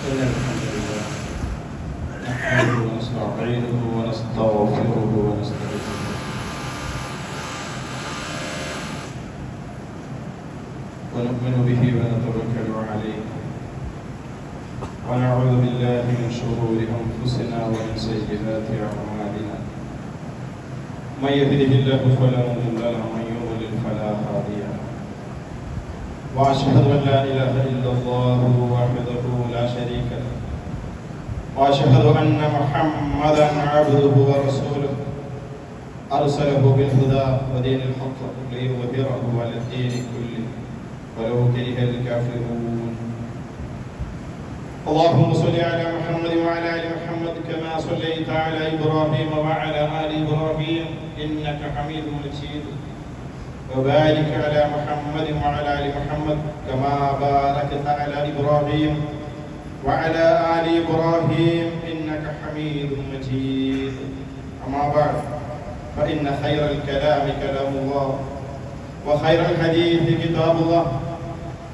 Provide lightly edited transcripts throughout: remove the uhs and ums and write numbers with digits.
إن الحمد لله نحمده ونستعينه ونستغفره ونستغفره ونؤمن به ونتوكل عليه ونعوذ بالله من شرور أنفسنا ومن سيئات أعمالنا من يهده الله فلا مضل له ومن يضلل فلا هادي له وأشهد أن لا إله إلا الله وحده لا شريك له وأشهد أن محمدا عبده ورسوله أرسله بالهدى ودين الحق ليظهره على الدين كله ولو كره الكافرون اللهم صل على محمد وعلى آل محمد كما صليت على إبراهيم وعلى آل إبراهيم إنك حميد مجيد وبارك على محمد وعلى آل محمد كما باركت على إبراهيم وعلى آل إبراهيم إنك حميد مجيد أما بعد فإن خير الكلام كلام الله وخير الحديث كتاب الله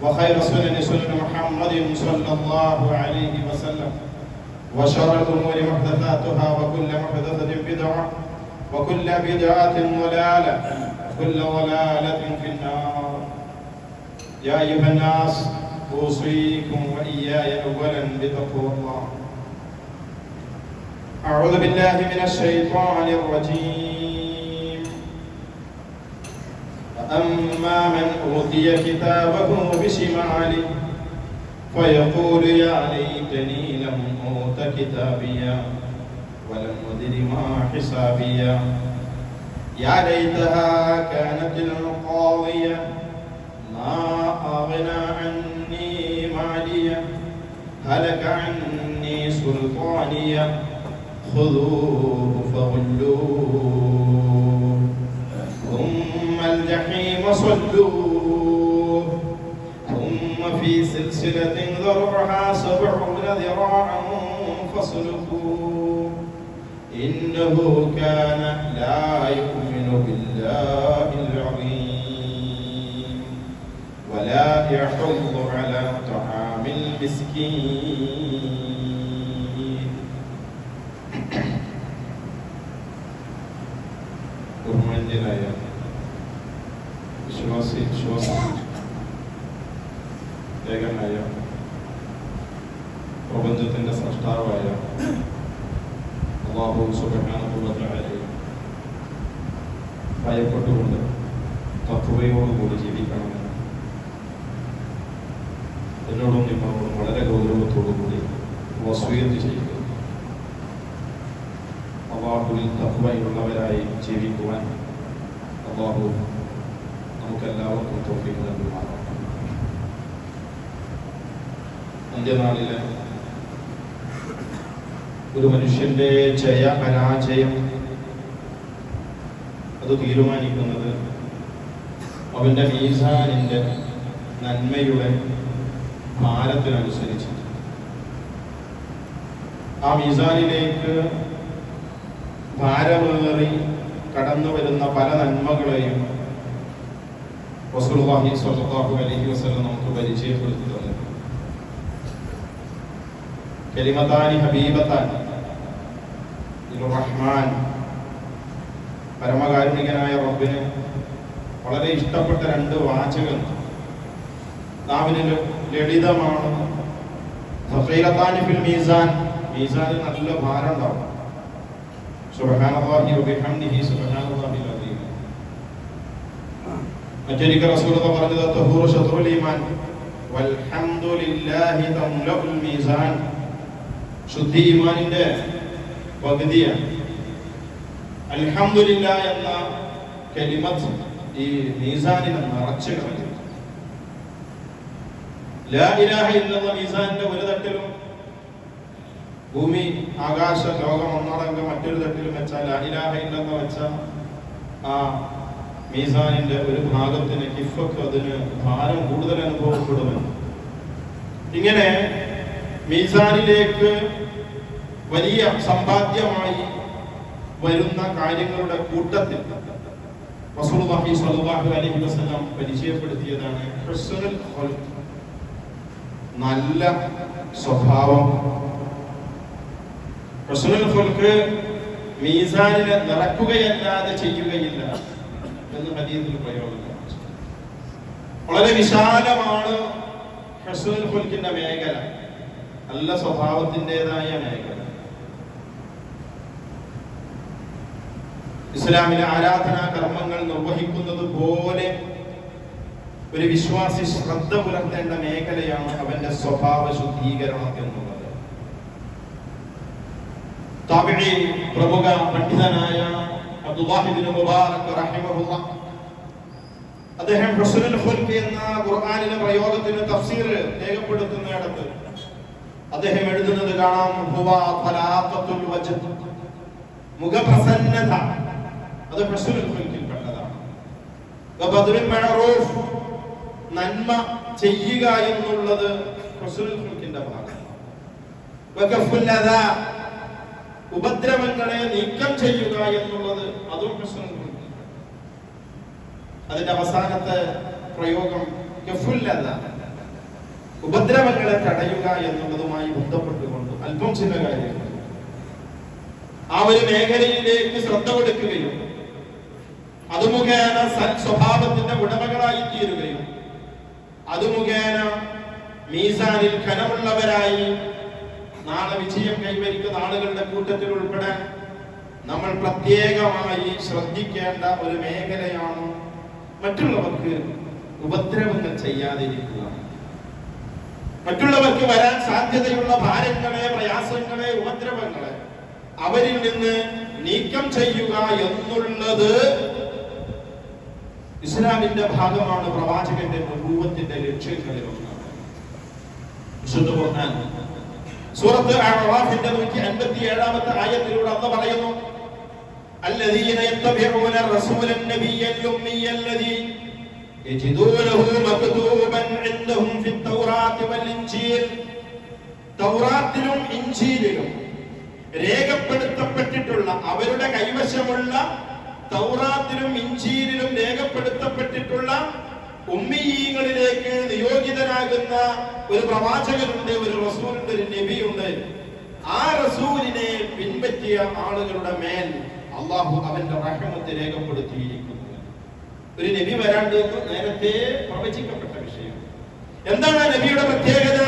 وخير السنن سنن محمد صلى الله عليه وسلم وشر الأمور محدثاتها وكل محدثة بدعة وكل بدعة ضلالة وكل ضلالة في النار يا أيها الناس أوصيكم وإياي أولا بتقوى الله أعوذ بالله من الشيطان الرجيم فأما من أوتي كتابه بشماله فيقول يا ليتني لم أوت كتابيا ولم أدر ما حسابيا يا ليتها كانت القاضية ما أغنى عني ماليا هلك عني سلطانيا خذوه فغلوه ثم الجحيم صلوه ثم في سلسلة ذرعها 70 ذراعا فاسلكوه إنه كان لا يؤمن بالله العظيم ولا يحض على طعام المسكين. ബഹുമാന്യനായ ഏകനായ പ്രപഞ്ചത്തിന്റെ സൃഷ്ടാവായ അല്ലാഹു സുബ്ഹാനഹു വ തആലയെ ഭയപ്പെട്ടുകൊണ്ട് തഖ്വയോടുകൂടി ജീവിക്കണമെന്ന് എന്നോടും നിങ്ങളോടും വളരെ ഗൗരവത്തോടുകൂടി വസിയത്ത് ചെയ്യുക. അല്ലാഹുവിൽ തഖ്വയുള്ളവരായി ജീവിക്കുവാൻ അല്ലാഹു നമുക്കെല്ലാവർക്കും തൗഫീഖ് നൽകുമാറാകട്ടെ. അന്ത്യനാളിലെ ഒരു മനുഷ്യന്റെ പരാജയം അത് തീരുമാനിക്കുന്നത് അവന്റെ മീസാനിന്റെ നന്മയുടെ ഭാരത്തിനനുസരിച്ച് ആ മീസാനിലേക്ക് ഭാരമേറി കടന്നു വരുന്ന പല നന്മകളെയും റസൂലുള്ളാഹി സ്വല്ലല്ലാഹു അലൈഹി വസല്ലം നമുക്ക് പരിചയപ്പെടുത്തി തന്നു. കലിമതാനി ഹബീബതാൻ റഹ്മാൻ, പരമകാരുണികനായ റബ്ബിന് വളരെ ഇഷ്ടപ്പെട്ട 2 വാചകം. നാവിന് ലളിതമാണ്. ഥഖീലതാനി ഫിൽ മീസാൻ, മീസാനിൽ നല്ല ഭാരം ഉണ്ടാവും. സുബ്ഹാനല്ലാഹി വബിഹംദിഹി സുബ്ഹാനല്ലാഹിൽ അസീം. മറ്റൊരിക്കൽ റസൂലുള്ളാഹി പറഞ്ഞത് തഹൂറു ശത്റുൽ ഈമാൻ വൽഹംദുലില്ലാഹി തംലഉൽ മീസാൻ, ശുദ്ധി ഈമാനിന്റെ പകുതിയാണ്. അൽഹംദുലില്ലാഹ് എന്ന കലിമത്ത് ഈ മീസാനിനെ നിറച്ചു കളയും. ലാ ഇലാഹ ഇല്ലല്ലാഹ് മീസാനിന്റെ ഒരു തട്ടിലും, ഭൂമി ആകാശ ലോകം ഒന്നടങ്കം മറ്റൊരു തട്ടിലും വെച്ചാൽ ലാ ഇലാഹ ഇല്ലല്ലാഹ് വെച്ച ആ മീസാനിന്റെ ഒരു ഭാഗത്തിന് കിഫക്ക് അതിന് ഭാരം കൂടുതൽ അനുഭവപ്പെടുമെന്ന്. ഇങ്ങനെ മീസാനിലേക്ക് വലിയ സമ്പാദ്യമായി വരുന്ന കാര്യങ്ങളുടെ കൂട്ടത്തിൽ റസൂലുള്ളാഹി സ്വല്ലല്ലാഹു അലൈഹി വസല്ലം പരിചയപ്പെടുത്തിയതാണ് ഹുസ്നുൽ ഖുൽഖ്, നല്ല സ്വഭാവം. ഹുസ്നുൽ ഖുൽഖ് മീസാനിനെ നിറക്കുകയല്ലാതെ ചെയ്യുകയില്ല എന്ന് ഹദീസിൽ പ്രയോഗം. വളരെ വിശാലമാണ് ഹുസ്നുൽ ഖുൽഖിന്റെ മേഖല, നല്ല സ്വഭാവത്തിൻ്റെതായ മേഖല. ഇസ്ലാമിലെ ആരാധനാ കർമ്മങ്ങൾ നിർവഹിക്കുന്നത് പോലെ ഒരു വിശ്വാസി ശ്രദ്ധ പുലർത്തേണ്ട മേഖലയാണ് അവന്റെ സ്വഭാവ ശുദ്ധീകരണം എന്നുള്ളത്. താബിഈ പ്രമുഖ പണ്ഡിതനായ അബ്ദുല്ലാഹി ഇബ്നു മുബാറക് റഹിമഹുല്ലാഹ് അദ്ദേഹം ഹുസ്നുൽ ഖുൽഖ് എന്ന ഖുർആനിലെ പ്രയോഗത്തിന് തഫ്സീർ രേഖപ്പെടുത്തുന്നിടത്ത് അദ്ദേഹം എഴുതുന്നത് കാണാം, ഹുവ തലാഖത്തുൽ വജ്ഹ്, മുഖപ്രസന്നത, അത് ഹുസ്നുൽ ഖുൽഖിൽ പെട്ടതാണ്. വബദ്റുൽ മഅറൂഫ്, നന്മ ചെയ്യുക എന്നുള്ളത് ഹുസ്നുൽ ഖുൽഖിന്റെ ഭാഗമാണ്. വകഫുൽ അദാ, ഉപദ്രവങ്ങളെ നീക്കം ചെയ്യുക എന്നുള്ളത് അതും ഹുസ്നുൽ ഖുൽഖിൽ. അതിന്റെ അവസാനത്തെ പ്രയോഗം കഫുൽ അദാ, ഉപദ്രവങ്ങളെ തടയുക എന്നുള്ളതുമായി ബന്ധപ്പെട്ടുകൊണ്ട് അല്പം ചില കാര്യങ്ങൾ ആ ഒരു മേഖലയിലേക്ക് ശ്രദ്ധ കൊടുക്കുകയും അത് മുഖേന സ്വഭാവത്തിന്റെ ഉടമകളായി തീരുകയും അത് മുഖേന മീസാനിൽ കനമുള്ളവരായി നാളെ വിജയം കൈവരിക്കുന്ന ആളുകളുടെ കൂട്ടത്തിൽ ഉൾപ്പെടാൻ നമ്മൾ പ്രത്യേകമായി ശ്രദ്ധിക്കേണ്ട ഒരു മേഖലയാണ് മറ്റുള്ളവർക്ക് ഉപദ്രവങ്ങൾ ചെയ്യാതിരിക്കുക. മറ്റുള്ളവർക്ക് വരാൻ സാധ്യതയുള്ള ഭാരങ്ങളെ, പ്രയാസങ്ങളെ, ഉപദ്രവങ്ങളെ അവരിൽ നിന്ന് നീക്കം ചെയ്യുക എന്നുള്ളത് ഇസ്ലാമിന്റെ ഭാഗമാണ്. പ്രവാചകന്റെ നബുവത്തിന്റെ ലക്ഷ്യങ്ങളിൽ ഒന്നാണ്. വിശുദ്ധ ഖുർആൻ സൂറത്ത് അഅറാഫിന്റെ 157ാമത്തെ ആയത്തിലൂടെ അല്ലാഹു പറയുന്നു, الذين يتبعون الرسول النبي الأمي الذي يجدونه مكتوبا عندهم في التوراة والإنجيل. തൗറാത്തിലും ഇൻജീലിലും രേഖപ്പെടുത്തപ്പെട്ടിട്ടുള്ള, അവരുടെ കൈവശമുള്ള തൗറാത്തിലും ഇൻജീലിലും രേഖപ്പെടുത്തപ്പെട്ടിട്ടുള്ള ഉമ്മീയങ്ങളിലേക്ക് നിയോഗിതനാകുന്ന ഒരു പ്രവാചകനുണ്ട്, ഒരു റസൂലുണ്ട്, ഒരു നബിയുണ്ട്. ആ റസൂലിനെ പിൻപറ്റിയ ആളുകളുടെ മേൽ അള്ളാഹു അവന്റെ റഹ്മത്ത് രേഖപ്പെടുത്തിയിരിക്കുന്നു. ഒരു നബി വരാണ്ട് എന്ന് നേരത്തെ പ്രവചിക്കപ്പെട്ട വിഷയം. എന്താണ് നബിയുടെ പ്രത്യേകത?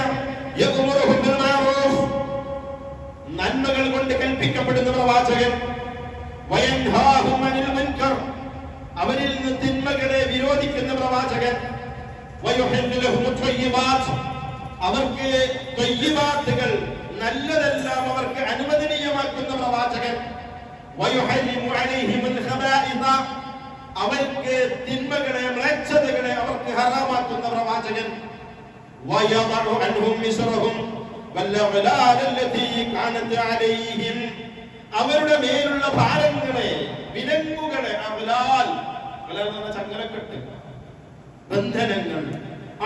നന്മകൾ കൊണ്ട് കൽപ്പിക്കപ്പെടുന്ന പ്രവാചകൻ, അവരിൽ നിന്ന് തിന്മകളെ വിരോധിക്കുന്ന പ്രവാചകൻ, അവർക്ക് ത്വയ്യിബാത്തുകൾ, നല്ലതെല്ലാം അവർക്ക് അനുവദനീയമാക്കുന്ന പ്രവാചകൻ, അവർക്ക് തിന്മകളെ, മ്ലേച്ഛതകളെ അവർക്ക് ഹറാമാക്കുന്ന പ്രവാചകൻ, അവരുടെ മേലുള്ള ഭാരങ്ങളെ, വിലങ്ങുകളെ, ചങ്ങലക്കെട്ട്, ബന്ധനങ്ങൾ,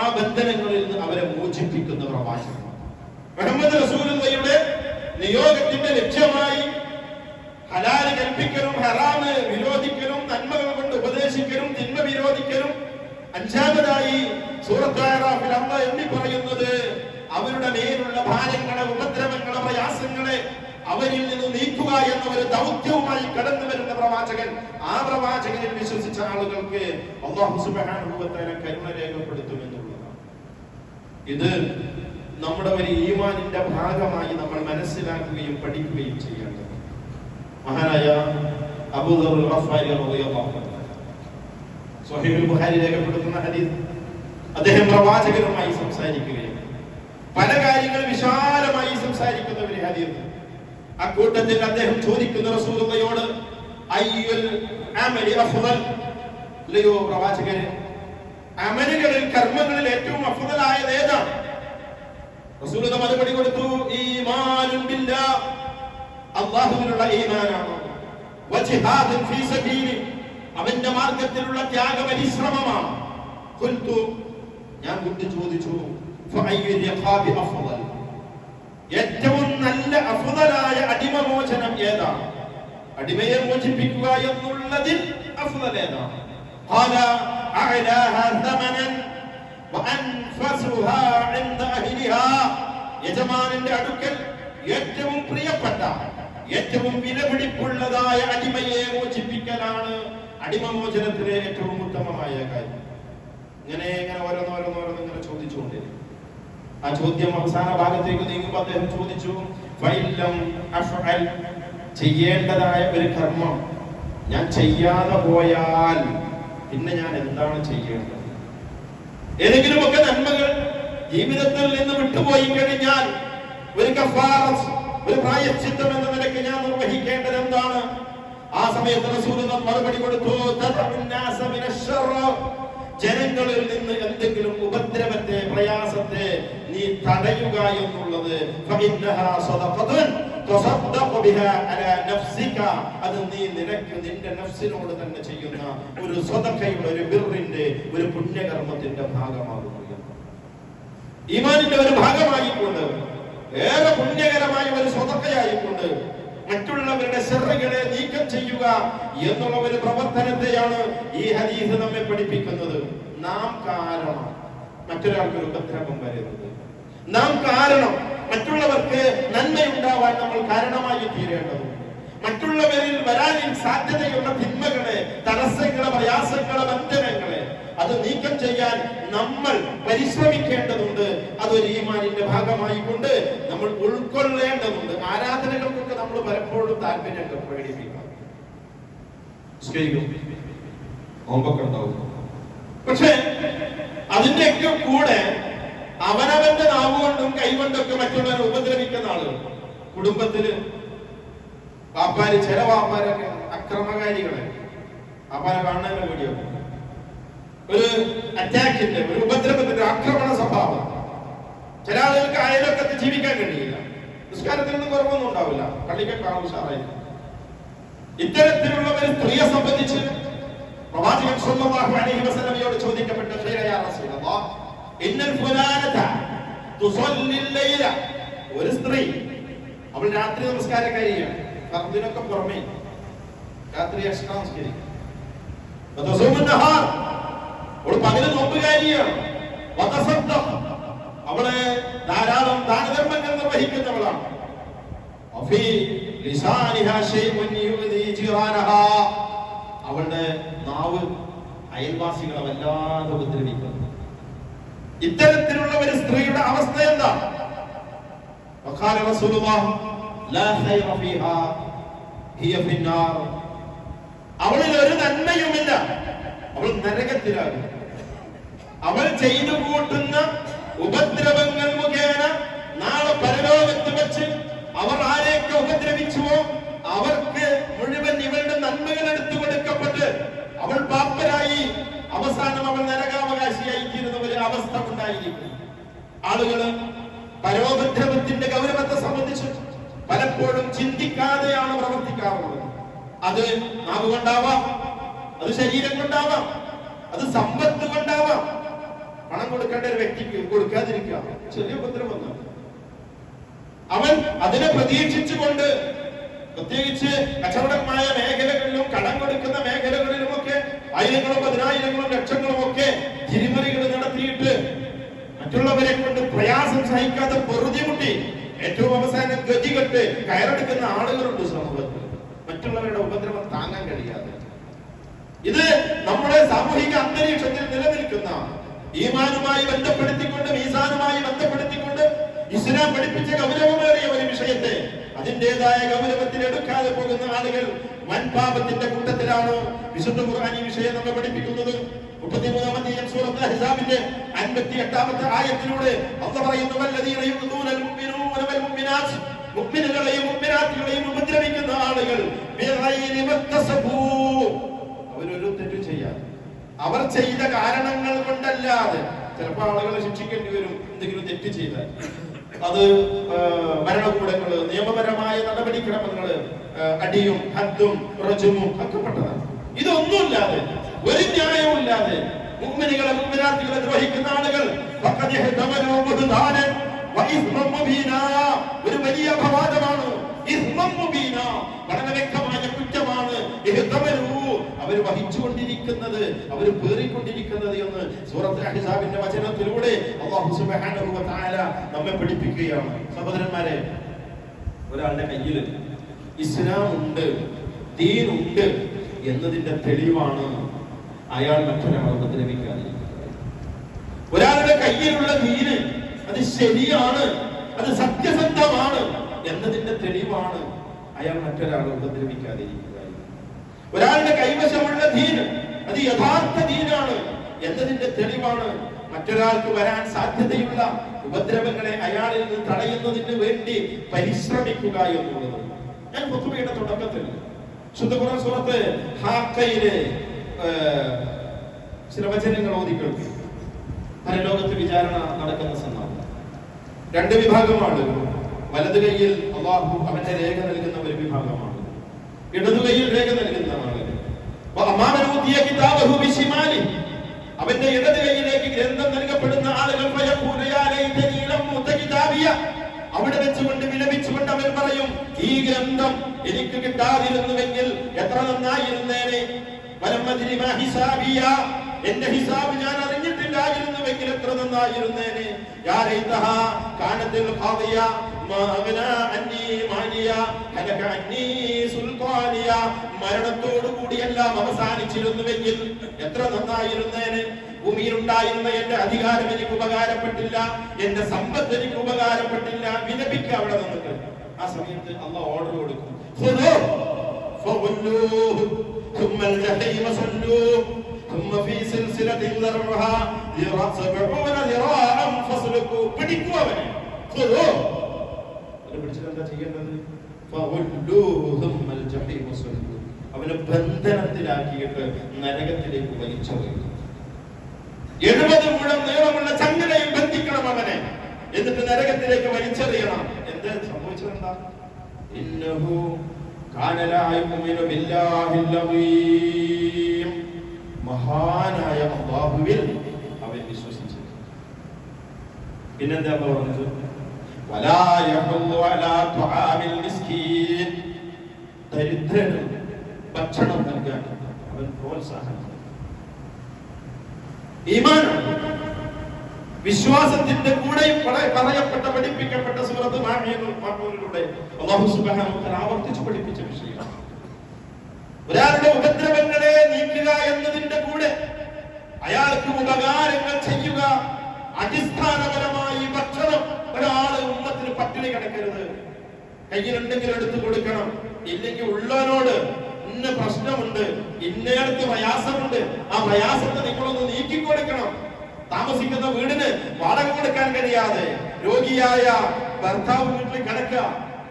ആ ബന്ധനങ്ങളിൽ നിന്ന് അവരെ മോചിപ്പിക്കുന്ന പ്രവാചകൻ. മുഹമ്മദ് റസൂലുള്ളാഹിയുടെ നിയോഗത്തിന്റെ ലക്ഷ്യമായി ഹലാൽ കൽപ്പിക്കലും ഹറാമ് വിരോധിക്കലും നന്മകൾ കൊണ്ട് ഉപദേശിക്കലും തിന്മ വിരോധിക്കലും, അഞ്ചാമതായി സൂറത്ത് അഅറാഫിൽ അല്ലാഹു എണ്ണി പറയുന്നത് അവരുടെ മേലുള്ള ഭാരങ്ങളെ, ഉപദ്രവങ്ങളെ, പ്രയാസങ്ങളെ അവരിൽ നിന്ന് നീക്കുക എന്ന ഒരു ദൗത്യവുമായി കടന്നു വരുന്ന പ്രവാചകൻ. ആ പ്രവാചകനിൽ വിശ്വസിച്ച ആളുകൾക്ക് അല്ലാഹു സുബ്ഹാനഹു വ തആല കരുണ രേഖപ്പെടുത്തുമെന്നുള്ളതാണ്. ഇത് നമ്മുടെ ഒരു ഈമാനിന്റെ ഭാഗമായി നമ്മൾ മനസ്സിലാക്കുകയും പഠിക്കുകയും ചെയ്യേണ്ടത്. മഹാനായ അബൂ ദർ ഗഫാരി റളിയല്ലാഹു അൻഹു സ്വഹീഹുൽ ബുഖാരി രേഖപ്പെടുത്തുന്ന ഹദീസ്, അദ്ദേഹം പ്രവാചകനുമായി സംസാരിക്കുകയും പല കാര്യങ്ങൾ വിശാലമായി സംസാരിക്കുന്ന ഒരു ഹദീസ്. അക്കൂട്ടത്തിൽ അദ്ദേഹം ചോദിക്കുന്ന റസൂലുള്ളാഹിയോട്, അയ്യുൽ അമലി അഫ്ളൽ, ലയോ പ്രവാചകരെ, അമലുകളിൽ, കർമ്മങ്ങളിൽ ഏറ്റവും അഫ്ളലായത് ഏതാണ്? റസൂലുള്ളാഹി മറുപടി കൊടുത്തു, ഈമാനുൻ ബില്ലാഹ്, അല്ലാഹുവിലുള്ള ഈമാനാണ്, വജിഹാദുൻ ഫീ സബീലി, അവന്റെ മാർഗ്ഗത്തിലുള്ള ത്യാഗപരിശ്രമമാണ്. ഖുൽതു, ഞാൻ ചോദിച്ചു, ഫഅയ്യുൽ യഖാബി അഫ്ളൽ, ഏറ്റവും നല്ല അഫ്ളലായ അടിമമോചനം ഏതാണ്? അടിമയെ മോചിപ്പിക്കുക എന്നുള്ളതിൽ അഫ്ളൽ ഏതാണ്? ഖാല അഅലാഹാ തമനൻ വഅൻഫസുഹാ ഇൻദ അഹ്ലിഹാ, യജമാനന്റെ അടുക്കൽ ഏറ്റവും പ്രിയപ്പെട്ട ഏറ്റവും വിലപിടിപ്പുള്ളതായ അടിമയെ മോചിപ്പിക്കലാണ് അടിമമോചനത്തിലെ ഏറ്റവും ഉത്തമമായ കാര്യം. ഇങ്ങനെ ഓരോന്നോരോന്നോരോന്ന് ഇങ്ങനെ ചോദിച്ചുകൊണ്ടിരിക്കും. ആ ചോദ്യം അവസാന ഭാഗത്തേക്ക് നീങ്ങുമ്പോൾ അദ്ദേഹം ചോദിച്ചു, ചെയ്യേണ്ടതായ ഒരു കർമ്മം ഞാൻ ചെയ്യാതെ പോയാൽ പിന്നെ ഞാൻ എന്താണ് ചെയ്യേണ്ടത്? ഏതെങ്കിലുമൊക്കെ നന്മകൾ ജീവിതത്തിൽ നിന്ന് വിട്ടുപോയി കഴിഞ്ഞാൽ ഒരു കഫാറത്ത്, ഒരു പ്രായശ്ചിത്തം എന്ന നിലയ്ക്ക് ഞാൻ നിർവഹിക്കേണ്ടത് എന്താണ്? ആ സമയത്ത് റസൂലുള്ളാഹി മറുപടി കൊടുത്തു, ജനങ്ങളിൽ നിന്ന് എന്തെങ്കിലും ഉപദ്രവത്തെ, പ്രയാസത്തെ നീ തടയുക എന്നുള്ളത് അത് നീ നിന്റെ നഫ്സിനോട് തന്നെ ചെയ്യുന്ന ഒരു സ്വതക്കയുടെ, ഒരു ബിർറിന്റെ, ഒരു പുണ്യകർമ്മത്തിന്റെ ഭാഗമാകുന്നു. ഈമാനിന്റെ ഒരു ഭാഗമായിക്കൊണ്ട്, ഏറെ പുണ്യകരമായ ഒരു സ്വതക്കയായിക്കൊണ്ട് മറ്റുള്ളവരുടെ ശർറുകളെ നീക്കം ചെയ്യുക എന്നുള്ള ഒരു പ്രവർത്തനത്തെയാണ് ഈ ഹദീസ് നമ്മെ പഠിപ്പിക്കുന്നത്. നാം കാരണം മറ്റൊരാൾക്കൊരു ഉപദ്രവം വരുന്നത്, നാം കാരണം മറ്റുള്ളവർക്ക് നന്മയുണ്ടാവാൻ നമ്മൾ കാരണമായി തീരേണ്ടതുണ്ട്. മറ്റുള്ളവരിൽ വരാൻ സാധ്യതയുള്ള തിന്മകളെ, തടസ്സങ്ങളെ, പ്രയാസങ്ങളെ, ബന്ധനങ്ങളെ അത് നീക്കം ചെയ്യാൻ നമ്മൾ പരിശ്രമിക്കേണ്ടതുണ്ട്. അതൊരു ഈമാനിന്റെ ഭാഗമായി കൊണ്ട് നമ്മൾ ഉൾക്കൊള്ളേണ്ടതുണ്ട്. ആരാധനകൾക്കൊക്കെ നമ്മൾ പലപ്പോഴും താല്പര്യമൊക്കെ പ്രകടിപ്പിക്കാം, നോമ്പൊക്കെ ഉണ്ടാവും. പക്ഷെ അതിന്റെയൊക്കെ കൂടെ അവനവന്റെ നാവുകൊണ്ടും കൈകൊണ്ടൊക്കെ മറ്റുള്ളവരെ ഉപദ്രവിക്കുന്ന ആളുകൾ കുടുംബത്തില് വാപ്പാര്, ചില വാപ്പാരൊക്കെ അക്രമകാരികളെ, വാപ്പാരെ കാണാൻ വീഡിയോ, ഒരു അറ്റാക്കിന്റെ, ഒരു ഉപദ്രവത്തിന്റെ, ആക്രമണ സ്വഭാവം. ചില ആളുകൾക്ക് അയലൊക്കത്ത് ജീവിക്കാൻ കഴിയില്ല, നിസ്കാരത്തിനൊന്നും കുറവൊന്നും ഉണ്ടാവില്ല, പള്ളിക്കൊക്കെ ഉഷാറായിരിക്കും. ഇത്തരത്തിലുള്ള ഒരു സ്ത്രീയെ സംബന്ധിച്ച് പ്രവാചകൻ സ്വല്ലല്ലാഹു അലൈഹി വസല്ലമയോട് ചോദിക്കപ്പെട്ട, യാ റസൂലല്ലാഹ്, ഇന്നൽ ഫുലാനത തുസല്ലി ലൈല, ഒരു സ്ത്രീ അവൾ രാത്രി നമസ്കാരക്കാരിയാണ്, ഫർദിനൊക്കെ പുറമേ രാത്രി എക്സ്ട്രാ നമസ്കരിക്കും. അവൾ പകല് നോമ്പുകാരിയാണ്. അവള് ധാരാളം ദാനധർമ്മങ്ങൾ നിർവഹിക്കുന്നവളാണ്. അവളുടെ നാവ് അയൽവാസികളെ വല്ലാതെ ഉപദ്രവിക്കുന്നു. ഇത്തരത്തിലുള്ള ഒരു സ്ത്രീയുടെ അവസ്ഥ എന്താണ്? അവളിൽ ഒരു നന്മയുമില്ല, അവൾ നരകത്തിലാകും. അവൾ ചെയ്തു കൂട്ടുന്ന ഉപദ്രവങ്ങൾ മുഖേന നാളെ പരലോകത്ത് വെച്ച് അവർ ആരെയൊക്കെ ഉപദ്രവിച്ചുവോ അവർക്ക് മുഴുവൻ ഇവരുടെ നന്മകൾ എടുത്തു കൊടുക്കപ്പെട്ട് അവൾ പാപ്പരായി അവസാനം അവൾ നരകാവകാശിയായി തീരുന്ന ഒരു അവസ്ഥ ഉണ്ടായിരിക്കും. ആളുകള് പരോപദ്രവത്തിന്റെ ഗൗരവത്തെ സംബന്ധിച്ച് പലപ്പോഴും ചിന്തിക്കാതെയാണ് പ്രവർത്തിക്കാറുള്ളത്. അത് നാവ് കൊണ്ടാവാം, അത് ശരീരം കൊണ്ടാവാം, അത് സമ്പത്ത് കൊണ്ടാവാം. പണം കൊടുക്കേണ്ട ഒരു വ്യക്തിക്ക് കൊടുക്കാതിരിക്കുക ചെറിയ ഉപദ്രവം. അവൻ അതിനെ പ്രതീക്ഷിച്ചുകൊണ്ട്, പ്രത്യേകിച്ച് കച്ചവടമായ മേഖലകളിലും കടം കൊടുക്കുന്ന മേഖലകളിലുമൊക്കെ ആയിരങ്ങളും പതിനായിരങ്ങളും ലക്ഷങ്ങളും ഒക്കെ തിരിമറികൾ നടത്തിയിട്ട് മറ്റുള്ളവരെ കൊണ്ട് പ്രയാസം സഹിക്കാതെ പൊറുതിമുട്ടി ഏറ്റവും അവസാനം ഗതികെട്ട് കയറെടുക്കുന്ന ആളുകളുണ്ട് സമൂഹത്തിൽ. മറ്റുള്ളവരുടെ ഉപദ്രവം താങ്ങാൻ കഴിയാതെ. ഇത് നമ്മുടെ സാമൂഹിക അന്തരീക്ഷത്തിൽ നിലനിൽക്കുന്ന ഈമാനുമായി ബന്ധപ്പെടുത്തിക്കൊണ്ട്, മീസാനുമായി ബന്ധപ്പെടുത്തിക്കൊണ്ട് ഇസ്ലാം പഠിപ്പിച്ച ഗൗരവമേറിയ ഒരു വിഷയത്തെ അതിൻ്റെതായ ഗൗരവത്തിൽ എടുക്കാതെ പോകുന്ന ആളുകൾ വൻപാപത്തിന്റെ കൂട്ടത്തിലാണ്. വിശുദ്ധ ഖുർആൻ ഈ വിഷയം നമ്മെ പഠിപ്പിക്കുന്നത്. 33-ാമത്തെ സൂറത്ത് അഹ്സാബിന്റെ 58-ാമത്തെ ആയത്തിലൂടെ അല്ലാഹു പറയുന്നു, വല്ലദീന യുഖ്ദൂനൽ മുഅ്മിനൂന വൽ മുഅ്മിനാത്ത്, മുഅ്മിനുകളെയും മുഅ്മിനാത്തുകളെയും ഉപദ്രവിക്കുന്ന ആളുകൾ ബിഗൈരി മക്തസബൂ, അവരൊരു തെറ്റ് ചെയ്യാൻ അവർ ചെയ്ത കാരണങ്ങൾ കൊണ്ടല്ലാതെ. ചിലപ്പോൾ ആളുകളെ ശിക്ഷിക്കേണ്ടി വരും എന്തെങ്കിലും തെറ്റ് ചെയ്താൽ. അത് ഭരണകൂടങ്ങള്, നിയമപരമായ നടപടിക്രമങ്ങള്, അടിയും ഹദ്ദും റജമും ഒക്കെ പെട്ടതാണ്. ഇതൊന്നുമില്ലാതെ, ഒരു ന്യായവും ഇല്ലാതെ മുഅ്മിനുകളെ മുഅ്മിനാത്തുകളെ ദ്രോഹിക്കുന്ന ആളുകൾ ഒരു വലിയ അപവാദമാണ്. വളരെ വ്യക്തമായ കുറ്റമാണ്. അവർ വഹിച്ചുകൊണ്ടിരിക്കുന്നത്, അവർ പേറിക്കൊണ്ടിരിക്കുന്നത് എന്ന് സൂറത്തുൽ അഹ്സാബിന്റെ വചനത്തിലൂടെ അല്ലാഹു സുബ്ഹാനഹു വ തആല നമ്മെ പഠിപ്പിക്കുകയാണ്. സഹോദരന്മാരെ, ഒരാളുടെ കയ്യിൽ ഇസ്ലാം ഉണ്ട്, ദീൻ ഉണ്ട് എന്നതിന്റെ തെളിവാണ് അയാൾ മറ്റൊരാളെ ഉപദ്രവിക്കാതിരിക്കുന്നത്. ഒരാളുടെ കയ്യിലുള്ള ദീന് അത് ശരിയാണ്, അത് സത്യസന്ധമാണ് എന്നതിന്റെ തെളിവാണ് അയാൾ മറ്റൊരാളെ ഉപദ്രവിക്കാതിരിക്കുക. ഒരാളുടെ കൈവശമുള്ള ദീൻ അത് യഥാർത്ഥ ദീനാണ് എന്നതിന്റെ തെളിവാണ് മറ്റൊരാൾക്ക് വരാൻ സാധ്യതയുള്ള ഉപദ്രവങ്ങളെ അയാളിൽ നിന്ന് തടയുന്നതിന് വേണ്ടി പരിശ്രമിക്കുക എന്നുള്ളത്. ഞാൻ ഖുതുബയുടെ തുടക്കത്തിൽ ശുദ്ധ ഖുർആൻ സൂറത്ത് ഹാഖയിലെ ചില വചനങ്ങൾ ഓതി കേൾക്കും. പരലോകത്ത് വിചാരണ നടക്കുന്ന സന്ദർഭം രണ്ട് വിഭാഗമാണ്. വലതു കൈയിൽ അല്ലാഹു അവന്റെ രേഖ നൽകുന്ന ഒരു വിഭാഗമാണ്, ഇടതു കൈയിൽ രേഖ നൽകുന്ന ആളുകൾ. അവന്റെ ഇടത് കൈയിലേക്ക് ഗ്രന്ഥം നൽകപ്പെടുന്ന ആളുകൾ അവിടെ വെച്ചുകൊണ്ട് വിലപിച്ചുകൊണ്ട് അവൻ പറയും, ഈ ഗ്രന്ഥം എനിക്ക് കിട്ടാതിരുന്നുവെങ്കിൽ എത്ര നന്നായിരുന്നേനെ. എന്റെ ഹിസാബ് ഞാൻ അറിഞ്ഞിട്ടില്ലായിരുന്നുവെങ്കിൽ എത്ര നന്നായിരുന്നേനെ. മരണത്തോടുകൂടിയെല്ലാം അവസാനിച്ചിരുന്നുവെങ്കിൽ എത്ര നന്നായിരുന്നേനെ. ഭൂമിയിലുണ്ടായിരുന്ന എന്റെ അധികാരം എനിക്ക് ഉപകാരപ്പെട്ടില്ല, എന്റെ സമ്പത്ത് എനിക്ക് ഉപകാരപ്പെട്ടില്ല. വിലപിക്കുക അവിടെ നിന്നിട്ട്. ആ സമയത്ത് അല്ലാഹു ഓർഡർ കൊടുക്കും, അവനെ ബന്ധനത്തിലാക്കിയിട്ട് നരകത്തിലേക്ക് വലിച്ചെറിയും. 70 മുഴം നീളമുള്ള ചങ്ങലയിൽ ബന്ധിക്കണം അവനെ, എന്നിട്ട് നരകത്തിലേക്ക് വലിച്ചെറിയണം. എന്താ സംഭവിച്ചതെന്താ? ഇന്നഹു കാന ലാ യുമിനു ബില്ലാഹിൽ അളീം. മഹാനായ അല്ലാഹുവിൽ അവൻ വിശ്വസിച്ചു. പിന്നെന്താ പറഞ്ഞത്? വലാ യഹുല്ലു അലാ തുആമിൽ മിസ്കീൻ. ദരിദ്രന് ഭക്ഷണം നൽകാൻ അവൻ പ്രോത്സാഹനം. ഈമാൻ വിശ്വാസത്തിന്റെ കൂടെ പറയപ്പെട്ട പഠിപ്പിക്കപ്പെട്ട സൂറത്ത് മാഇദയിലൂടെ അല്ലാഹു സുബ്ഹാനഹു വ തആല ആവർത്തിച്ച് പഠിപ്പിച്ച വിഷയമാണ്. ഒരാളുടെ ഉപദ്രവങ്ങളെ നീക്കുക എന്നതിന്റെ കൂടെ അയാൾക്ക് ഉപകാരങ്ങൾ ചെയ്യുക. അടിസ്ഥാനപരമായി ഭക്ഷണം, ഒരാള് ഉമ്മത്തിന് പട്ടിണി കിടക്കരുത്. കയ്യിലുണ്ടെങ്കിൽ എടുത്തു കൊടുക്കണം. ഇല്ലെങ്കിൽ ഉള്ളവനോട് ഇന്ന പ്രശ്നമുണ്ട്, ഇന്നയിടത്ത് പ്രയാസമുണ്ട്, ആ പ്രയാസത്തെ നിങ്ങളൊന്ന് നീക്കിക്കൊടുക്കണം. താമസിക്കുന്ന വീടിന് വാടക കൊടുക്കാൻ കഴിയാതെ രോഗിയായ ഭർത്താവ് വീട്ടിൽ കിടക്കുക,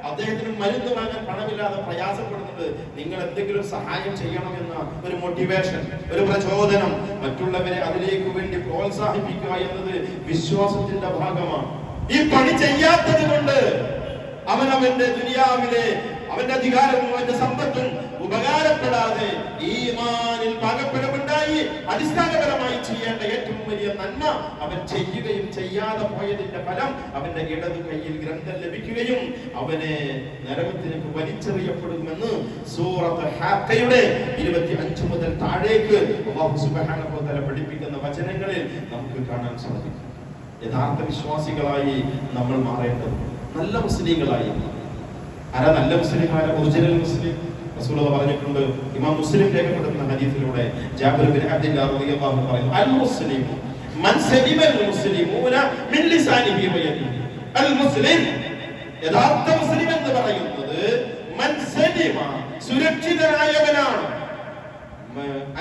അദ്ദേഹത്തിന് മരുന്ന് വാങ്ങാൻ പണമില്ലാതെ പ്രയാസപ്പെടുന്നത്, നിങ്ങൾ എന്തെങ്കിലും സഹായം ചെയ്യണമെന്ന ഒരു മോട്ടിവേഷൻ, ഒരു പ്രചോദനം, മറ്റുള്ളവരെ അതിലേക്ക് വേണ്ടി പ്രോത്സാഹിപ്പിക്കുക എന്നത് വിശ്വാസത്തിന്റെ ഭാഗമാണ്. ഈ പണി ചെയ്യാത്തത് കൊണ്ട് അവന്റെ ദുനിയാവിലെ അവന്റെ അധികാരവും അവന്റെ സമ്പത്തും ഉപകാരപ്പെടാതെ ഈമാനിൽ പാകപ്പെടുമുണ്ടായി. അടിസ്ഥാനപരമായി ചെയ്യേണ്ട ഏറ്റവും വലിയ നന്മ അവൻ ചെയ്യുകയും ചെയ്യാതെ പോയതിന്റെ ഫലം അവന്റെ ഇടതു കൈയിൽ ഗ്രന്ഥം ലഭിക്കുകയും അവനെ നരകത്തിലേക്ക് വലിച്ചെറിയപ്പെടുമെന്ന് സൂറത്ത് ഹാഖയുടെ 25 മുതൽ താഴേക്ക് അല്ലാഹു സുബ്ഹാനഹു വ തആല പഠിപ്പിക്കുന്ന വചനങ്ങളിൽ നമുക്ക് കാണാൻ സാധിക്കും. യഥാർത്ഥ വിശ്വാസികളായി നമ്മൾ മാറേണ്ടത്, നല്ല മുസ്ലിങ്ങളായി. ആരാ നല്ല മുസ്ലിം? ഒറിജിനൽ മുസ്ലിം? റസൂലുള്ളാഹി പറഞ്ഞിട്ടുണ്ട്. ഇമാം മുസ്ലിം രേഖപ്പെടുത്തുന്ന ഹദീസിലൂടെ ജാബിർ ബിൻ അബ്ദുല്ലാഹ് റളിയല്ലാഹു അൻഹു പറയുന്നു, അൽ മുസ്ലിമു മൻ സലിമൽ മുസ്ലിമൂന മിൻ ലിസാനിഹി വ യദിഹി. അൽ മുസ്ലിം, യഥാർത്ഥ മുസ്ലിം എന്ന് പറയുന്നത് മൻ സലിമ, സുരക്ഷിതനായവനാണ്.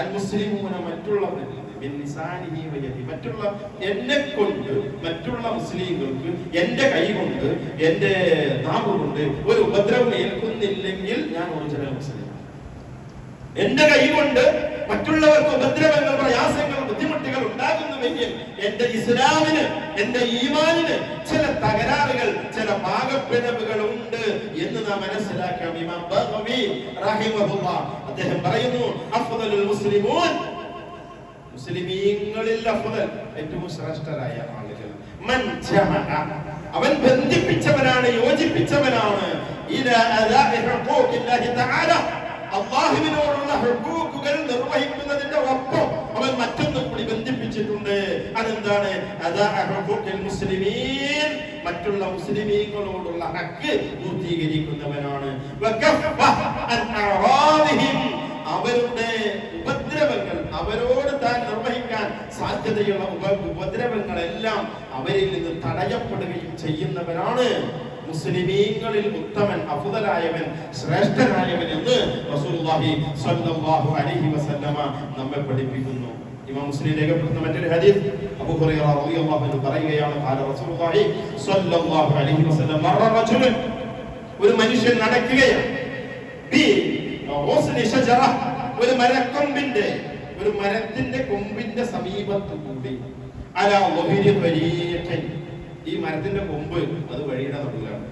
അൽ മുസ്ലിമൂന, മറ്റുള്ളവരിൽ മിൻ ലിസാനിഹി വ യദിഹി, മറ്റുള്ള എന്നെ കൊണ്ട്, മറ്റുള്ള മുസ്ലിങ്ങൾക്ക് എന്റെ കൈ കൊണ്ട്, എന്റെ നാവ് കൊണ്ട് ഒരു ഉപദ്രവം ഏൽക്കുന്നില്ലെങ്കിൽ ഞാൻ ഒറിജിനൽ മുസ്ലിം. എന്റെ കൈ കൊണ്ട് മറ്റുള്ളവർക്ക് ഉപദ്രവങ്ങൾ, പ്രയാസങ്ങൾ, ബുദ്ധിമുട്ടുകൾ ഉണ്ടാകുന്നുവെങ്കിൽ എന്റെ ഇസ്ലാമിന്, എന്റെ ഈമാനിന് ചില തകരാറുകൾ, ചില പാകപ്പിഴവുകൾ ഉണ്ട് എന്ന് നാം മനസ്സിലാക്കാം. ഇമാം ബഗവി റഹിമഹുല്ലാഹ് അദ്ദേഹം പറയുന്നു, അഫ്ദലുൽ മുസ്ലിമൂൻ, മുസ്ലിമീങ്ങളിൽ അഫ്ദൽ, ഏറ്റവും ശ്രേഷ്ഠരായ ആളുകൾ, മൻ ജമഅ, അവൻ ബന്ധിപ്പിച്ചവനാണ്, യോജിപ്പിച്ചവനാണ്, ഇലാ അദാഇ ഹുഖൂഖില്ലാഹി തആല, അല്ലാഹുവിനോടുള്ള ഹുഖൂഖുകൾ നിർവഹിക്കുന്നതിന്റെ ഒപ്പം അവൻ മറ്റൊന്നും കൂടി ബന്ധിപ്പിച്ചിട്ടുണ്ട്. അതെന്താണ്? മുസ്ലിമീൻ, മറ്റുള്ള മുസ്ലിമീങ്ങളോടുള്ള ഹക്ക് പൂർത്തീകരിക്കുന്നവനാണ്. അവരുടെ ഉപദ്രവങ്ങൾ, അവരോട് താൻ നിർവഹിക്കാൻ സാധ്യതയുള്ള ഉപദ്രവങ്ങളെല്ലാം അവരിൽ നിന്ന് തടയപ്പെടുകയും ചെയ്യുന്നവനാണ് മുസ്ലിമീങ്ങളിൽ ഉത്തമൻ, അഫ്ദലായവൻ, ശ്രേഷ്ഠനായവൻ എന്ന് റസൂലുള്ളാഹി സ്വല്ലല്ലാഹു അലൈഹി വസല്ലമ നമ്മെ പഠിപ്പിക്കുന്നു. ഇമാം മുസ്ലിം രേഖപ്പെടുത്തുന്ന മറ്റൊരു ഹദീസ് അബൂ ഹുറൈറ റളിയല്ലാഹു അൻഹു പറയുകയാണ്, ഖാല റസൂലുള്ളാഹി സ്വല്ലല്ലാഹു അലൈഹി വസല്ലം മറ റജുലുൻ, ഒരു മനുഷ്യൻ നടക്കുകയാണ്, ബി ഗുസ്നി ഷജറ, ഒരു മരക്കൊമ്പിന്റെ, ഒരു മരത്തിന്റെ കൊമ്പിന്റെ സമീപത്ത് കൂടി, അലാ വഹിരി തരീഖൻ, ഈ മരത്തിന്റെ കൊമ്പ് അത് വഴിയുടെ നടുവിലാണ്.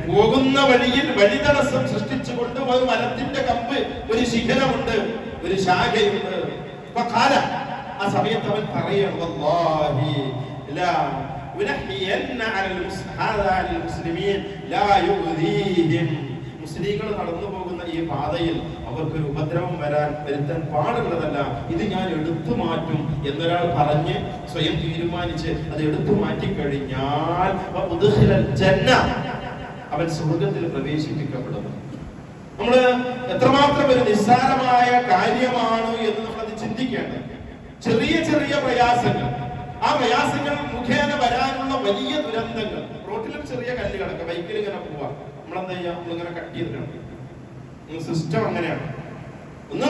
പോകുന്ന വഴിയിൽ വഴിതടസ്സം സൃഷ്ടിച്ചുകൊണ്ട് ഒരു മരത്തിന്റെ കമ്പ്, ഒരു ശിഖരമുണ്ട്, ഒരു ശാഖയുണ്ട്. ആ സമയത്ത് അവൻ പറയാണ്, വല്ലാഹി ലാ ഉനഹിയന്ന അലൽ മുസ്ലിമീൻ ലാ യുദീഹിം, മുസ്ലിങ്ങൾ നടന്നു പോകുന്ന ഈ പാതയിൽ അവർക്കൊരു ഉപദ്രവം വരുത്താൻ പാടുള്ളതല്ല, ഇത് ഞാൻ എടുത്തു മാറ്റും എന്നൊരാൾ പറഞ്ഞ് സ്വയം തീരുമാനിച്ച് അത് എടുത്തു മാറ്റിക്കഴിഞ്ഞാൽ അവൻ സ്വർഗത്തിൽ പ്രവേശിപ്പിക്കപ്പെടുന്നു. നമ്മള് എത്രമാത്രം ഒരു നിസ്സാരമായ കാര്യമാണ് എന്ന് നമ്മളത് ചിന്തിക്കേണ്ടത്. ചെറിയ ചെറിയ പ്രയാസങ്ങൾ, ആ പ്രയാസങ്ങൾ മുഖേന വരാനുള്ള വലിയ ദുരന്തങ്ങൾ. റോട്ടിലും ചെറിയ കല്ലുകളൊക്കെ, ബൈക്കിൽ ഇങ്ങനെ പോവാ, നമ്മളെന്താ ചെയ്യാ, നമ്മളിങ്ങനെ കട്ട് ചെയ്തിട്ടുണ്ട്. സിസ്റ്റം അങ്ങനെയാണ്. ഒന്ന്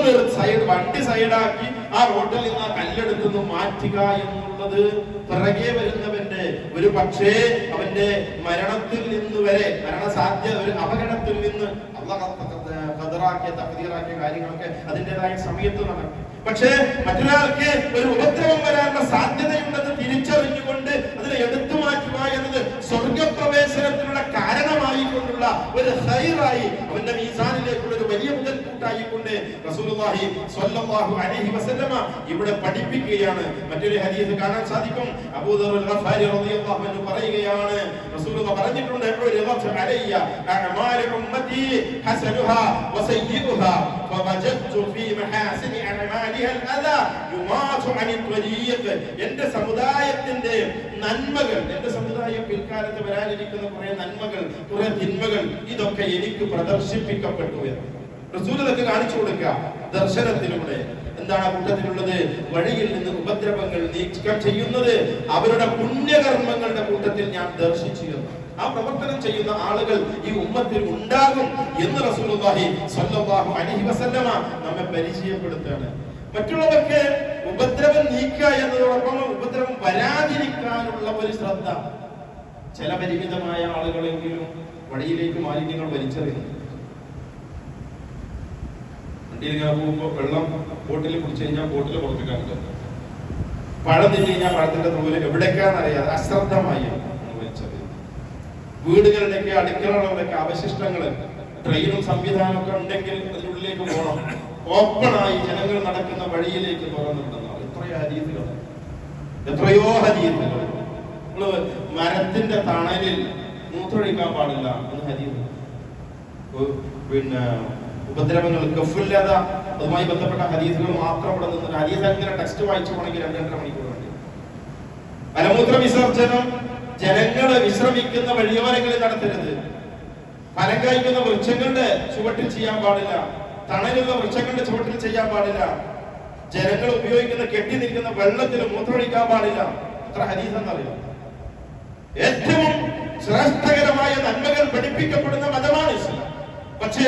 വണ്ടി സൈഡാക്കി ആ റോഡിൽ നിന്ന് ആ കല്ലെടുത്തുനിന്ന് മാറ്റുക എന്നുള്ളത് പിറകെ വരുന്നവന്റെ, ഒരു പക്ഷേ അവന്റെ മരണത്തിൽ നിന്ന് വരെ, മരണസാധ്യത, ഒരു അപകടത്തിൽ നിന്ന് തഖ്ദീറാക്കിയ കാര്യങ്ങളൊക്കെ അതിൻ്റെതായ സമയത്ത് നടക്കും. പക്ഷേ മറ്റൊരാൾക്ക് ഒരു ഉപദ്രവം വരാനുള്ള സാധ്യതയുണ്ടെന്ന് തിരിച്ചറിഞ്ഞുകൊണ്ട് അതിനെ എടുത്തു മാറ്റുക എന്നത് സ്വർഗപ്രവേശനത്തിനുള്ള കാരണമായി കൊണ്ടുള്ള ഒരു ഖൈറായി, അവന്റെ മീസാനിലേക്കുള്ള ഒരു വലിയ മുതൽക്കൂട്ടായിക്കൊണ്ട് റസൂലുള്ളാഹി സ്വല്ലല്ലാഹു അലൈഹി വസല്ലമ ഇവിടെ പഠിപ്പിക്കുകയാണ്. മറ്റൊരു ഹദീസ് കാണാൻ സാധിക്കും. അബൂ ദർ ഗഫാരി റളിയല്ലാഹു അൻഹു പറയുകയാണ്, റസൂലുള്ളാഹി പറഞ്ഞിട്ടുണ്ട്, അലയ്യ അഅമാലു ഉമ്മത്തി ഹസനുഹാ വസയ്യിഉഹാ ഫവജദ്തു ഫീ മഹാസിനി അഅമാലിഹാ അൽഅദാ യുമാതു അനി ത്വരീഖ്, എന്റെ സമുദായത്തിന്റെ നന്മകൾ, എന്റെ സമുദായം പിൽക്കാലത്ത് വരാനിരിക്കുന്ന കുറെ നന്മകൾ, കുറെ തിന്മകൾ, ഇതൊക്കെ എനിക്ക് പ്രദർശിപ്പിക്കപ്പെട്ടു എന്ന് റസൂലുള്ളാഹി കാണിച്ചു കൊടുക്കുക ദർശനത്തിലൂടെ. എന്താണ് ആ കൂട്ടത്തിലുള്ളത്? വഴിയിൽ നിന്ന് ഉപദ്രവങ്ങൾ നീക്കം ചെയ്യുന്നത് അവരുടെ പുണ്യകർമ്മങ്ങളുടെ കൂട്ടത്തിൽ ഞാൻ ദർശിച്ചു. ആ പ്രവർത്തനം ചെയ്യുന്ന ആളുകൾ ഈ ഉമ്മത്തിൽ ഉണ്ടാകും എന്ന് റസൂലുള്ളാഹി സ്വല്ലല്ലാഹു അലൈഹി വസല്ലമ നമ്മെ പരിചയപ്പെടുത്തുകയാണ്. മറ്റുള്ളവർക്ക് ഉപദ്രവം നീക്കുക എന്നതോടൊപ്പം ഉപദ്രവം വരാതിരിക്കാനുള്ള ഒരു ശ്രദ്ധ. ചില പരിമിതമായ ആളുകളെങ്കിലും വഴിയിലേക്ക് മാലിന്യങ്ങൾ വലിച്ചെറിയുന്നു. വണ്ടിയിൽ ഇങ്ങനെ പോകുമ്പോൾ വെള്ളം ബോട്ടിൽ കുടിച്ചു കഴിഞ്ഞാൽ ബോട്ടിൽ പുറത്തേക്കാൻ പറ്റും. പഴം തിന്നു കഴിഞ്ഞാൽ പഴത്തിന്റെ തോല് എവിടേക്കാന്നറിയാതെ അശ്രദ്ധമായി വലിച്ചെറിയുന്നു. വീടുകളുടെയൊക്കെ അടുക്കളകളുടെയൊക്കെ അവശിഷ്ടങ്ങൾ, ട്രെയിനും സംവിധാനമൊക്കെ ഉണ്ടെങ്കിൽ അതിനുള്ളിലേക്ക് പോകണം. ഓപ്പണായി ജനങ്ങൾ നടക്കുന്ന വഴിയിലേക്ക് തുറന്നിടുന്നതാണ്. എത്രയോ ഹദീസുകൾ. മരത്തിന്റെ തണലിൽ മൂത്രമൊഴിക്കാൻ പാടില്ല എന്ന് ഹദീസ്. പിന്നെ ഉപദ്രവങ്ങൾ, ഗഫുല്ലത, അതുമായി ബന്ധപ്പെട്ട ഹദീസുകൾ മാത്രം ഇവിടെ നിന്നിട്ട് ഹദീസ് അങ്ങനെ ടെക്സ്റ്റ് വായിച്ചു പോകണമെങ്കിൽ 2-2.5 മണിക്കൂർ വേണ്ടി. മലമൂത്ര വിസർജനം ജനങ്ങള് വിശ്രമിക്കുന്ന വഴിയോരങ്ങളിൽ നടത്തരുത്. ഫലം കായ്ക്കുന്ന വൃക്ഷങ്ങളുടെ ചുവട്ടിൽ ചെയ്യാൻ പാടില്ല. തണലുള്ള വൃക്ഷങ്ങളുടെ ചുവട്ടിൽ ചെയ്യാൻ പാടില്ല. ജനങ്ങൾ ഉപയോഗിക്കുന്ന കെട്ടി നിൽക്കുന്ന വെള്ളത്തിൽ മൂത്രമൊഴിക്കാൻ പാടില്ല. എത്ര ഹദീസ് എന്നറിയാം. ഏറ്റവും ശ്രേഷ്ഠകരമായ നന്മകൾ പഠിപ്പിക്കപ്പെടുന്ന മതമാണ് ഇസ്ലാം. പക്ഷേ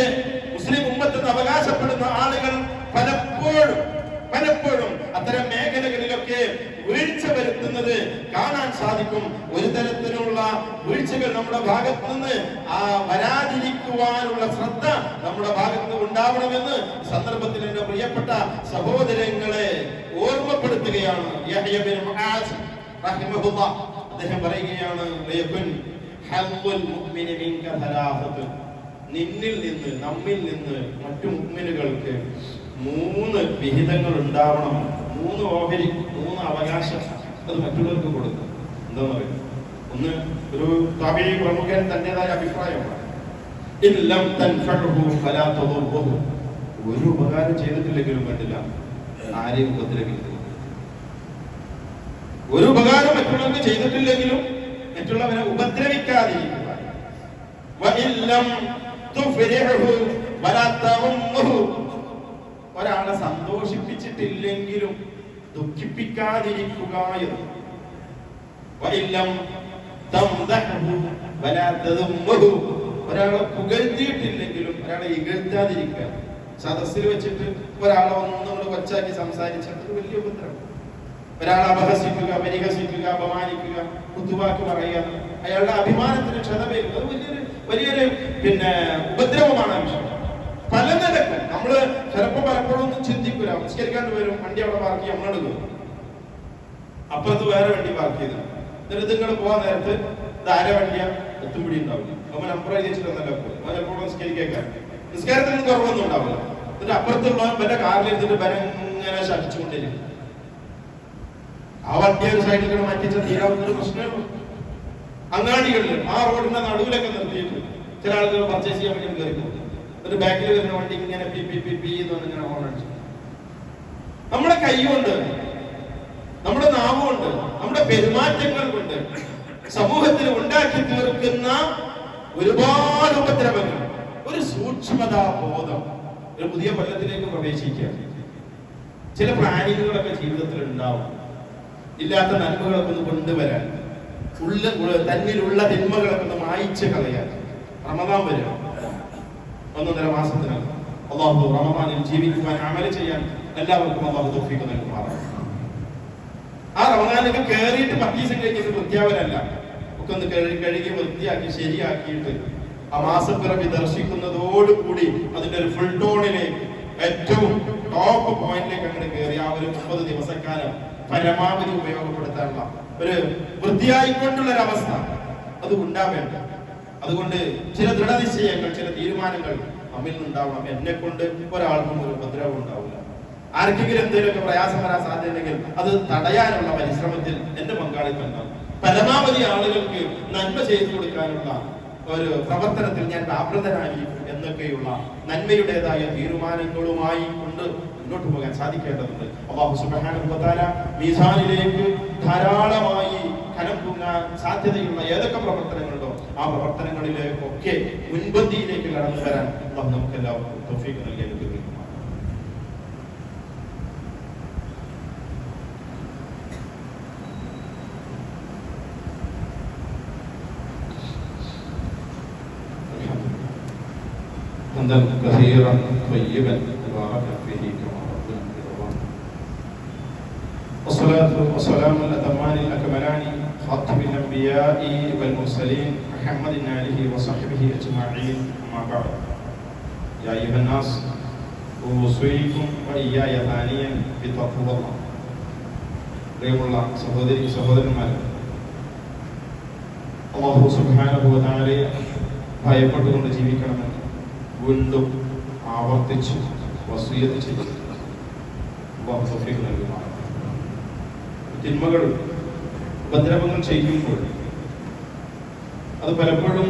മുസ്ലിം ഉമ്മത്തിന് അവകാശപ്പെടുന്ന ആളുകൾ പലപ്പോഴും അത്തരം മേഖലകളിലൊക്കെ വീഴ്ച വരുത്തുന്നത് കാണാൻ സാധിക്കും. ഒരു തരത്തിലുള്ള വീഴ്ചകൾ നമ്മുടെ ഭാഗത്ത് നിന്ന് വരാതിരിക്കുവാനുള്ള ശ്രദ്ധ നമ്മുടെ ഭാഗത്ത് ഉണ്ടാവണമെന്ന് സന്ദർഭത്തിൽ എന്റെ പ്രിയപ്പെട്ട സഹോദരങ്ങളെ ഓർമ്മപ്പെടുത്തുകയാണ്. യഹ്യ ബിൻ മുആസ് റഹിമഹുല്ലാഹ് അദ്ദേഹം പറയുകയാണ്, നിന്നിൽ നിന്ന്, നമ്മിൽ നിന്ന് മറ്റു മുഅ്മിനുകൾക്ക് 3 വിഹിതങ്ങൾ ഉണ്ടാവണം. 3 ഓഹരി, 3 അവകാശം അത് മറ്റുള്ളവർക്ക് കൊടുക്കും. എന്താന്ന് പറയുന്നത്? ഒന്ന്, ഒരു താബിഈ പ്രമുഖൻ തന്റേതായ അഭിപ്രായമാണ്. ഇല്ലം തൻഫഉഹു ഫലാ തദുറുഹു. ഒരു ഉപകാരം ചെയ്തിട്ടില്ലെങ്കിലും വേണ്ടില്ല ആരെയും ഉപദ്രവിക്കരുത്. ഒരു ഉപകാരം മറ്റുള്ളവർക്ക് ചെയ്തിട്ടില്ലെങ്കിലും മറ്റുള്ളവരെ ഉപദ്രവിക്കാതിരിക്കുക. വഇല്ലം തുഫരിഹു വലാ തഉമ്മുഹു. ഒരാളെ സന്തോഷിപ്പിച്ചിട്ടില്ലെങ്കിലും ദുഃഖിപ്പിക്കാതിരിക്കുക എന്ന്. വഇല്ലം തംദഹു വലാ തദുമ്മുഹു. ഒരാളെ പുകഴ്ത്തിയിട്ടില്ലെങ്കിലും ഒരാളെ ഇകഴ്ത്താതിരിക്കുക. സദസ്സിൽ വെച്ചിട്ട് ഒരാളെ ഒന്നും കൊച്ചാക്കി സംസാരിച്ചിട്ട് വലിയ ഉപദ്രവം. ഒരാളെ അപഹസിക്കുക, പരിഹസിക്കുക, അപമാനിക്കുക, കുത്തുവാക്ക് പറയുക, അയാളുടെ അഭിമാനത്തിന് ക്ഷതമേൽക്കുക, അത് വലിയൊരു ഉപദ്രവമാണ്. വിഷയം പല നിലക്കും നമ്മള് ചിലപ്പോ പലപ്പോഴും ഒന്നും ചിന്തിക്കൂല. നിസ്കരിക്കാണ്ട് വരും, വണ്ടി അവിടെ പാർക്ക് ചെയ്യും, നമ്മളെടുക്കും, അപ്പുറത്ത് വേറെ വണ്ടി പാർക്ക് ചെയ്തു. എന്നിട്ട് നിങ്ങൾ പോകാൻ നേരത്ത് ധാര വണ്ടിയ എത്തുംപിടി ഉണ്ടാവില്ല. അപ്പൊ നമ്പർ എഴുതിച്ചിട്ടൊന്നല്ല പോകും. അപ്പൊ ചിലപ്പോൾ നിസ്കരിക്കാൻ നിസ്കാരത്തിന് കുറവൊന്നും ഉണ്ടാവില്ല. എന്നിട്ട് അപ്പുറത്തുള്ള എന്റെ കാറിൽ എടുത്തിട്ട് ബലം ഇങ്ങനെ ശപിച്ചുകൊണ്ടിരിക്കും. ആ വണ്ടി ഒരു സൈഡിൽ മാറ്റിച്ച തീരാവുന്നൊരു പ്രശ്നമുള്ളൂ. അങ്ങാടികളിൽ ആ റോഡിന്റെ നടുവിലൊക്കെ നിർത്തിയിട്ട് ചില ആളുകൾ പർച്ചേസ് ചെയ്യാൻ വേണ്ടി കയറി പോകും. ഒരു ബാക്കിൽ വരുന്ന വണ്ടി ഇങ്ങനെ പി പി പി പി എന്ന് പറഞ്ഞിങ്ങനെ ഹോൺ അടിച്ചു. നമ്മുടെ കൈ കൊണ്ട്, നമ്മുടെ നാവ് കൊണ്ട്, നമ്മുടെ പെരുമാറ്റങ്ങൾ കൊണ്ട് സമൂഹത്തിൽ ഉണ്ടാക്കി തീർക്കുന്ന ഒരുപാട് ഉപദ്രവങ്ങൾ. ഒരു സൂക്ഷ്മതാ ബോധം ഒരു പുതിയ കൊല്ലത്തിലേക്ക് പ്രവേശിക്കുക. ചില പ്ലാനിങ്ങുകളൊക്കെ ജീവിതത്തിൽ ഉണ്ടാവും. ഇല്ലാത്ത നന്മകളൊക്കെ ഒന്ന് കൊണ്ടുവരാൻ, തന്നിലുള്ള തിന്മകളൊക്കെ ഒന്ന് മായിച്ച് കളയാൻ. റമദാൻ വരും, 1.5 മാസത്തിനകം. അല്ലാഹു റമദാനിൽ ജീവിക്കുവാൻ, അമൽ ചെയ്യാൻ എല്ലാവർക്കും അല്ലാഹു തൗഫീഖ് നൽകുമാറാകട്ടെ. ആ റമദാനിലേക്ക് കയറിയിട്ട് 10 ദിവസം കഴിഞ്ഞിട്ട് വൃത്തിയാവലല്ല, ഒക്കെ ഒന്ന് കഴുകി വൃത്തിയാക്കി ശരിയാക്കിയിട്ട് ആ മാസപ്പിറവി ദർശിക്കുന്നതോടുകൂടി അതിന്റെ ഒരു ഫുൾ ടോണിലേക്ക്, ഏറ്റവും ടോപ്പ് പോയിന്റിലേക്ക് അങ്ങനെ കയറി ആ ഒരു 30 ദിവസക്കാലം പരമാവധി ഉപയോഗപ്പെടുത്താനുള്ള ഒരു വൃത്തിയായിക്കൊണ്ടുള്ള ഒരു അവസ്ഥ അത് ഉണ്ടാവേണ്ട. അതുകൊണ്ട് ചില ദൃഢനിശ്ചയങ്ങൾ, ചില തീരുമാനങ്ങൾ നമ്മിൽ നിന്നുണ്ടാവണം. എന്നെ കൊണ്ട് ഒരാൾക്കും ഒരു ഉപദ്രവം ഉണ്ടാവില്ല. ആർക്കെങ്കിലും എന്തെങ്കിലുമൊക്കെ പ്രയാസം വരാൻ സാധ്യതയുണ്ടെങ്കിൽ അത് തടയാനുള്ള പരിശ്രമത്തിൽ എന്റെ പങ്കാളിത്തം ഉണ്ടാവും. പരമാവധി ആളുകൾക്ക് നന്മ ചെയ്തു കൊടുക്കാനുള്ള ഒരു പ്രവർത്തനത്തിൽ ഞാൻ വ്യാപൃതനായിരിക്കും എന്നൊക്കെയുള്ള നന്മയുടേതായ തീരുമാനങ്ങളുമായി കൊണ്ട് മുന്നോട്ട് പോകാൻ സാധിക്കേണ്ടതുണ്ട്. അല്ലാഹു സുബ്ഹാനഹു വ തആല മീസാനിലേക്ക് ധാരാളമായി കനം തൂങ്ങാൻ സാധ്യതയുള്ള ഏതൊക്കെ പ്രവർത്തനങ്ങളുണ്ടോ ആ പ്രവർത്തനങ്ങളിലേക്കൊക്കെ മുൻപന്തിയിലേക്ക് കടന്നു വരാൻ അല്ലാഹു നമുക്ക് എല്ലാവർക്കും തൗഫീഖ് നൽകി അനുഗ്രഹിക്കും. حمدا كثيرا طيبا مباركا فيه كما ربنا يرضى. والصلاة والسلام الأتمان الأكملان خاتم الأنبياء والمرسلين محمد آله وصحبه أجمعين. أما بعد يا أيها الناس أوصيكم وإياي ثانيا بتقوى الله. പ്രിയമുള്ള സഹോദരി സഹോദരന്മാരെ, അല്ലാഹു സുബ്ഹാനഹു വ തആലയെ ഭയപ്പെട്ടുകൊണ്ട് ജീവിക്കണമെന്ന് വീണ്ടും ആവർത്തിച്ച് വസിയത്ത് ചെയ്തു. അല്ലാഹു തൗഫീഖ് നൽകുമാറാകട്ടെ. തിന്മകൾ, ഉപദ്രവങ്ങൾ ചെയ്യുമ്പോൾ അത് പലപ്പോഴും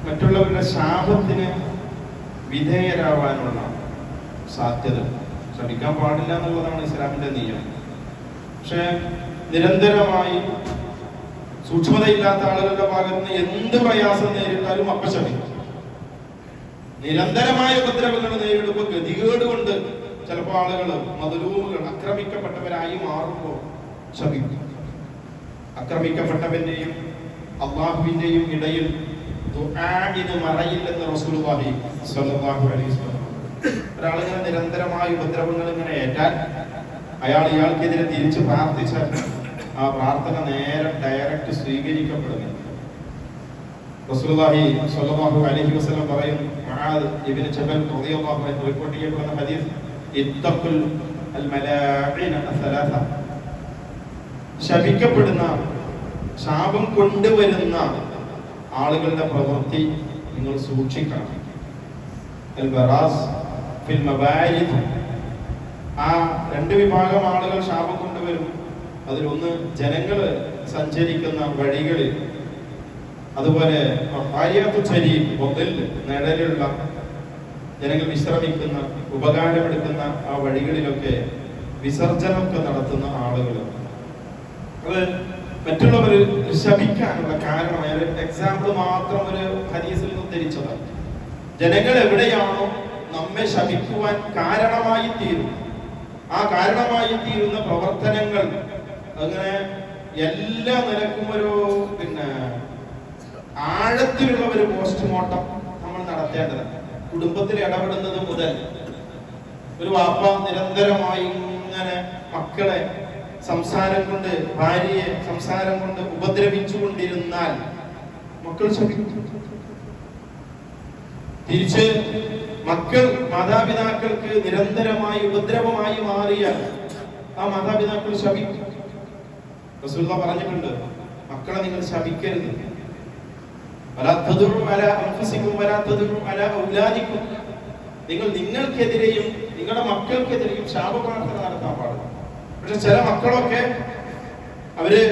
മറ്റുള്ളവരുടെ ശാപത്തിന് വിധേയരാവാനുള്ള സാധ്യത ശ്രമിക്കാൻ പാടില്ല എന്നുള്ളതാണ് ഇസ്ലാമിന്റെ നിയമം. പക്ഷെ നിരന്തരമായി സൂക്ഷ്മതയില്ലാത്ത ആളുകളുടെ ഭാഗത്ത് നിന്ന് എന്ത് പ്രയാസം നേരിട്ടാലും അപശമിക്കും. നിരന്തരമായ ഉപദ്രവങ്ങൾ നേരിടുമ്പോൾ ഗതികേട് കൊണ്ട് ചിലപ്പോൾ ആളുകൾ മദ്ലൂമുകൾ ആക്രമിക്കപ്പെട്ടവരായി മാറുമ്പോൾ ശമിക്കും. ആക്രമിക്കപ്പെട്ടവന്റെയും അള്ളാഹുവിന്റെയും ഇടയിൽ ദുആഇന് മറയില്ലെന്ന് റസൂലുള്ളാഹി സ്വല്ലല്ലാഹു അലൈഹി വസല്ലം. ഒരാളിങ്ങനെ നിരന്തരമായ ഉപദ്രവങ്ങൾ ഇങ്ങനെ ഏറ്റാൽ ഇയാൾക്കെതിരെ തിരിച്ച് പ്രാർത്ഥിച്ചാൽ ആ പ്രാർത്ഥന നേരെ ഡയറക്റ്റ് സ്വീകരിക്കപ്പെടുന്നു. റസൂലുള്ളാഹി സ്വല്ലല്ലാഹു അലൈഹി വസല്ലം പറയും, മുആദ് ഇബ്നു ജബൽ റളിയല്ലാഹു അൻഹു റിപ്പോർട്ട് ചെയ്യപ്പെടുന്ന ഹദീസ്, ഇത്തഖുൽ അൽ മലാഇന അസലാസ. ശപിക്കപ്പെടുന്ന, ശാപം കൊണ്ടുവരുന്ന ആളുകളുടെ പ്രവൃത്തി നിങ്ങൾ സൂക്ഷിക്കണം. അൽ ബറാസ് ഫിൽ മബാരിദ്. ആ 2 വിഭാഗം ആളുകൾ ശാപം കൊണ്ടുവരും. അതിലൊന്ന് ജനങ്ങൾ സഞ്ചരിക്കുന്ന വഴികളിൽ അതുപോലെ നിഴലുള്ള ജനങ്ങൾ വിശ്രമിക്കുന്ന ഉപകാരമെടുക്കുന്ന ആ വഴികളിലൊക്കെ വിസർജനമൊക്കെ നടത്തുന്ന ആളുകൾ, അത് മറ്റുള്ളവർ ശപിക്കാനുള്ള കാരണമായ ഒരു എക്സാമ്പിൾ മാത്രം ഒരു ഹദീസിൽ നിന്ന് ഉദ്ധരിച്ചതാണ്. ജനങ്ങൾ എവിടെയാണോ നമ്മെ ശപിക്കുവാൻ കാരണമായി തീരും, ആ കാരണമായി തീരുന്ന പ്രവർത്തനങ്ങൾ അങ്ങനെ എല്ലാ നിലക്കും ഒരു ആഴത്തിലുള്ള ഒരു പോസ്റ്റ്മോർട്ടം നമ്മൾ നടത്തേണ്ടതാണ്. കുടുംബത്തിൽ ഇടപെടുന്നത് മുതൽ ഒരു വാപ്പ നിരന്തരമായി ഇങ്ങനെ മക്കളെ സംസാരം കൊണ്ട്, ഭാര്യയെ സംസാരം കൊണ്ട് ഉപദ്രവിച്ചു കൊണ്ടിരുന്നാൽ മക്കൾ ശപിക്കും. തിരിച്ച് മക്കൾ മാതാപിതാക്കൾക്ക് നിരന്തരമായി ഉപദ്രവമായി മാറിയാൽ ആ മാതാപിതാക്കൾ ശപിക്കും. റസൂൽ പറഞ്ഞിട്ടുണ്ട്, മക്കളെ നിങ്ങൾ ശപിക്കരുത്. നിങ്ങൾ നിങ്ങൾക്കെതിരെയും നിങ്ങളുടെ മക്കൾക്കെതിരെയും ശാപപ്രാർത്ഥന നടത്താൻ പാടില്ല. പക്ഷെ ചില മക്കളൊക്കെ അവര്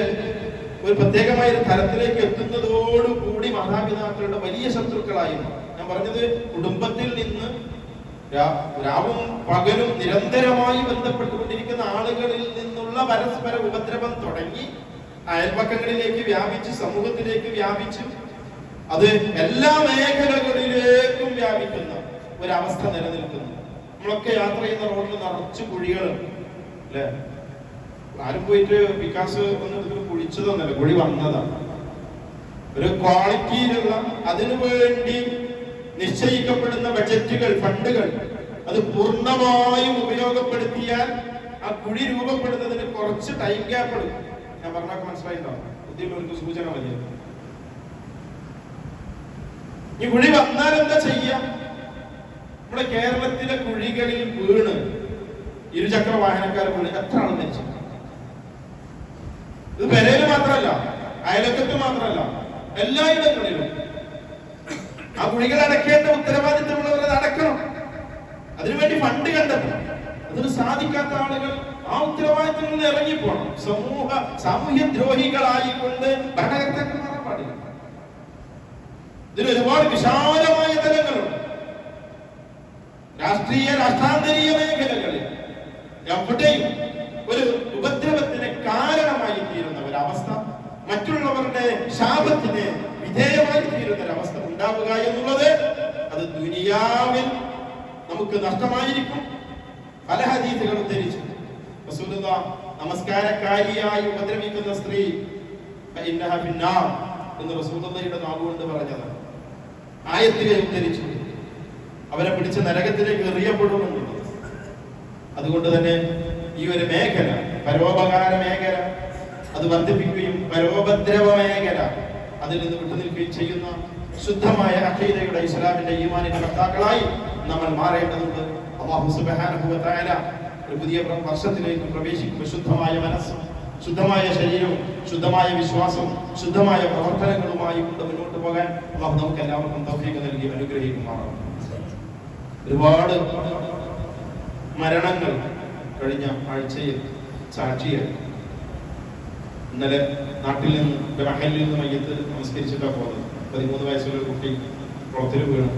ഒരു പ്രത്യേകമായ ഒരു തലത്തിലേക്ക് എത്തുന്നതോടുകൂടി മാതാപിതാക്കളുടെ വലിയ ശത്രുക്കളായിരുന്നു. ഞാൻ പറഞ്ഞത്, കുടുംബത്തിൽ നിന്ന് രാവും പകലും നിരന്തരമായി ബന്ധപ്പെട്ടുകൊണ്ടിരിക്കുന്ന ആളുകളിൽ നിന്നുള്ള പരസ്പര ഉപദ്രവം തുടങ്ങി അയൽപക്കങ്ങളിലേക്ക് വ്യാപിച്ച്, സമൂഹത്തിലേക്ക് വ്യാപിച്ച്, അത് എല്ലാ മേഖലകളിലേക്കും വ്യാപിക്കുന്ന ഒരവസ്ഥ നിലനിൽക്കുന്നു. നമ്മളൊക്കെ യാത്ര ചെയ്യുന്ന റോഡിൽ നിറച്ചു കുഴികളുണ്ട് അല്ലെ? ആരും പോയിട്ട് വികാസ് ഒന്നും കുഴിച്ചതൊന്നല്ല, കുഴി വന്നതാണ്. ഒരു ക്വാളിറ്റിയിലുള്ള അതിനു വേണ്ടി നിശ്ചയിക്കപ്പെടുന്ന ബജറ്റുകൾ, ഫണ്ടുകൾ അത് പൂർണ്ണമായും ഉപയോഗപ്പെടുത്തിയാൽ ആ കുഴി രൂപപ്പെടുന്നതിന് കുറച്ച് ടൈം ഗ്യാപ്പ് എടുക്കും. ഞാൻ പറഞ്ഞൊക്കെ മനസ്സിലായിട്ടുണ്ടാവും, ബുദ്ധിയുള്ളവർക്ക് സൂചന മതി. ഈ കുഴി വന്നാൽ എന്താ ചെയ്യാം? നമ്മുടെ കേരളത്തിലെ കുഴികളിൽ വീണ് ഇരുചക്ര വാഹനക്കാർ വീണ് എത്ര ആൾ മരിച്ചു? ഇത് പെരയില് മാത്രമല്ല, അയലക്കത്ത് മാത്രമല്ല, എല്ലായിടങ്ങളിലും ആ കുഴികൾ അടക്കേണ്ട ഉത്തരവാദിത്തമുള്ളവർ അടക്കണം. അതിനുവേണ്ടി ഫണ്ട് കണ്ടെത്തണം. അതിന് സാധിക്കാത്ത ആളുകൾ ആ ഉത്തരവാദിത്തങ്ങളിൽ നിന്ന് ഇറങ്ങിപ്പോണം. സാമൂഹ്യ ദ്രോഹികളായിക്കൊണ്ട് ഭരണകർത്താക്കന്മാരാൻ പാടില്ല. ഇതിന് ഒരുപാട് വിശാലമായ തലങ്ങളുണ്ട്. രാഷ്ട്രീയ, രാഷ്ട്രാന്തരീയ മേഖലകളിൽ എവിടെയും ഒരു ഉപദ്രവത്തിന് കാരണമായി തീരുന്ന ഒരവസ്ഥ, മറ്റുള്ളവരുടെ ശാപത്തിന് വിധേയമായി തീരുന്ന ഒരവസ്ഥ ഉണ്ടാവുക എന്നുള്ളത് അത് ദുനിയാവിൽ നമുക്ക് നഷ്ടമായിരിക്കും. പല ഹദീസുകൾ ഉദ്ധരിച്ചു. റസൂലുള്ളാഹി നമസ്കാരക്കാരിയായി ഉപദ്രവിക്കുന്ന സ്ത്രീ എന്ന് റസൂലുള്ളാഹിയുടെ നാവുകൊണ്ട് പറഞ്ഞതാണ്. ആയത്തിനെ ഉദ്ധരിച്ചു, അവരെ പിടിച്ച് നരകത്തിലേക്ക് എറിയപ്പെടുമെന്നുള്ളത്. അതുകൊണ്ട് തന്നെ ഈ ഒരു മേഖല, പരോപകാര മേഖല, അത് വർദ്ധിപ്പിക്കുകയും പരോപദ്രവ മേഖല അതിൽ നിന്ന് വിട്ടുനിൽക്കുകയും ചെയ്യുന്ന ശുദ്ധമായ അഖീദയുടെ, ഇസ്ലാമിന്റെ, ഈമാനിന്റെ വക്താക്കളായി നമ്മൾ മാറേണ്ടതുണ്ട്. അല്ലാഹു സുബ്ഹാനഹു വ തആല ഒരു പുതിയ വർഷത്തിലേക്ക് പ്രവേശിക്കുമ്പോൾ ശുദ്ധമായ മനസ്സും ശുദ്ധമായ ശരീരവും ശുദ്ധമായ വിശ്വാസവും ശുദ്ധമായ പ്രവർത്തനങ്ങളുമായി കൊണ്ട് മുന്നോട്ട് പോകാൻ അല്ലാഹു നമുക്ക് എല്ലാവർക്കും തൗഫീഖ് നൽകി അനുഗ്രഹിക്കുമാറാകട്ടെ. ഒരുപാട് മരണങ്ങൾ കഴിഞ്ഞ ആഴ്ചയിൽ സാക്ഷിയായി. ഇന്നലെ നാട്ടിൽ നിന്ന് മഹലിൽ നിന്ന് മയ്യത്ത് നമസ്കരിച്ചിട്ടാണ് പോകുന്നത്. 13 വയസ്സുള്ള ഒരു കുട്ടി കുളത്തിൽ വീണു.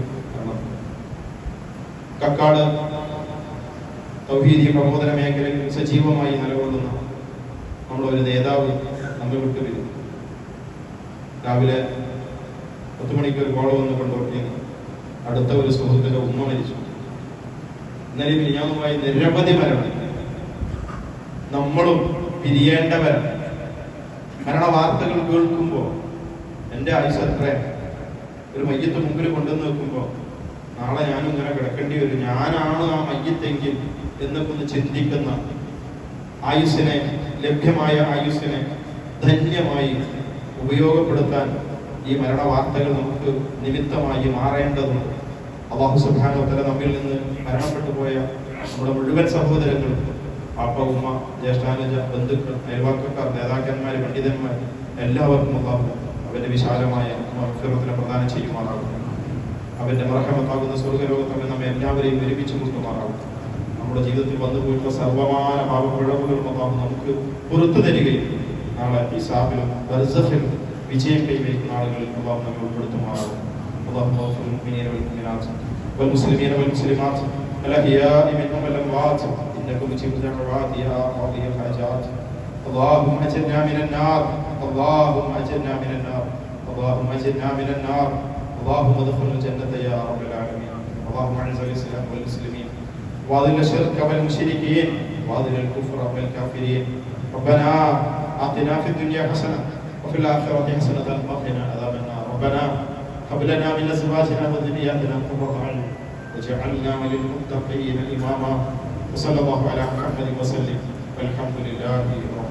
കക്കാട് തൗഹീദി പ്രബോധന മേഖലയിൽ സജീവമായി നിലകൊള്ളുന്ന നമ്മളൊരു നേതാവ് നമ്മെ വിട്ടു വരും. രാവിലെ 10 മണിക്ക് ഒരു കോള് വന്ന് കൊണ്ടുപോയി അടുത്ത ഒരു സുഹൃത്തിന്റെ ഉമ്മ മരിച്ചു. ഇന്നലെ മിനിഞ്ഞാന്നുമായി നിരവധി മരണം. നമ്മളും പിരിയേണ്ടവരാണ്. മരണ വാർത്തകൾ കേൾക്കുമ്പോൾ എൻ്റെ ആയുസ് എത്ര, ഒരു മയ്യത്ത് മുമ്പിൽ കൊണ്ടുവന്ന് വെക്കുമ്പോൾ നാളെ ഞാനും ഇങ്ങനെ കിടക്കേണ്ടി വരും, ഞാനാണ് ആ മയ്യത്തെങ്കിൽ എന്നൊക്കെ ഒന്ന് ചിന്തിക്കുന്ന ആയുസ്സിനെ, ലഭ്യമായ ആയുസ്സിനെ ധന്യമായി ഉപയോഗപ്പെടുത്താൻ ഈ മരണ വാർത്തകൾ നമുക്ക് നിമിത്തമായി മാറേണ്ടതുണ്ട്. അല്ലാഹു സുബ്ഹാനഹു വ തആല നമ്മിൽ നിന്ന് മരണപ്പെട്ടു പോയ നമ്മുടെ മുഴുവൻ സഹോദരങ്ങളും, പാപ്പ, ഉമ്മ, ജ്യേഷ്ഠാനുജ, ബന്ധുക്കൾ, അയൽവാക്കക്കാർ, നേതാക്കന്മാർ, പണ്ഡിതന്മാർ, എല്ലാവർക്കും അല്ലാഹു അവന്റെ വിശാലമായ മഗ്ഫിറത്തിനെ പ്രദാനം ചെയ്യുമാറാകും. അവന്റെ മർഹമത്താകുന്ന സ്വർഗ്ഗലോകത്തിൽ നമ്മെ എല്ലാവരെയും ഒരുമിച്ച് കൊണ്ടുമാറാകും. നമ്മുടെ ജീവിതത്തിൽ വന്നു പോയിട്ടുള്ള സർവമാന പാപപ്പിഴവുകളും അല്ലാഹു നമുക്ക് പുറത്തു തരികയും നാളെ ഹിസാബിലും ബർസഖിലും വിജയം കൈവരിക്കുന്ന ആളുകളിൽ അല്ലാഹു നമ്മെ ഉൾപ്പെടുത്തുമാറാകും. اللهم اغفر للمؤمنين والمؤمنات والمسلمين والمسلمات الأحياء منهم والأموات إنك مجيب الدعوات يا قاضي الحاجات. اللهم أجرنا من النار، اللهم أجرنا من النار، اللهم أجرنا من النار. اللهم ادخلنا الجنة يا رب العالمين. اللهم أعز الإسلام والمسلمين وأذل الشرك والمشركين وأذل الكفر والكافرين. ربنا آتنا في الدنيا حسنة وفي الآخرة حسنة وقنا عذاب النار. ربنا هب لنا من أزواجنا وذرياتنا قرة أعين واجعلنا للمتقين إماما. وصلى الله على محمد وسلم والحمد لله رب